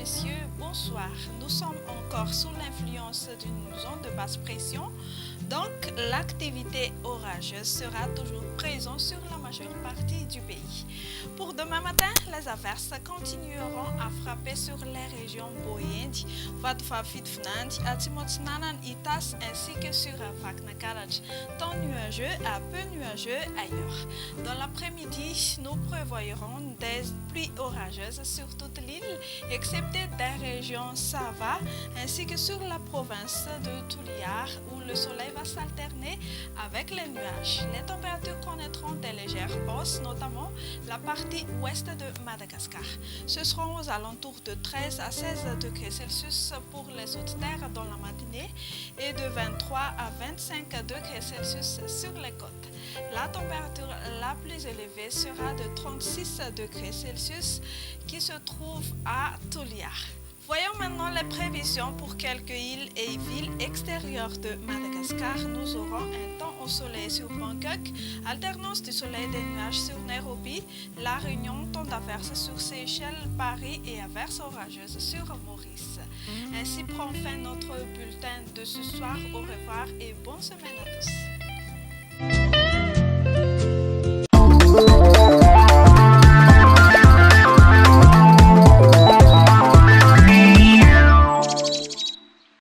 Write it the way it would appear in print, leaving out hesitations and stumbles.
messieurs, bonsoir. Nous sommes encore sous l'influence d'une zone de basse pression, donc l'activité orageuse sera toujours présente sur la majeure partie du pays. Pour demain matin, les averses continueront à frapper sur les régions Boyendi, Vadfafitfnandi, Atimotsnanan, Itas ainsi que sur Faknakarach, temps nuageux à peu nuageux ailleurs. Dans l'après-midi, nous prévoyons des pluies orageuses sur toute l'île, excepté des régions Sava, ainsi que sur la province de Touliar, où le soleil va s'alterner avec les nuages. Les températures connaîtront des légères hausses, notamment la partie ouest de Madagascar. Ce seront aux alentours de 13 à 16 degrés Celsius pour les hautes terres dans la matinée et de 23 à 25 degrés Celsius sur les côtes. La température la plus élevée sera de 36 degrés Celsius qui se trouve à Touliar. Voyons maintenant les prévisions pour quelques îles et villes extérieures de Madagascar. Nous aurons un temps au soleil sur Bangkok, alternance du soleil et des nuages sur Nairobi, La Réunion, temps d'averses sur Seychelles, Paris et averses orageuses sur Maurice. Ainsi prend fin notre bulletin de ce soir. Au revoir et bonne semaine à tous.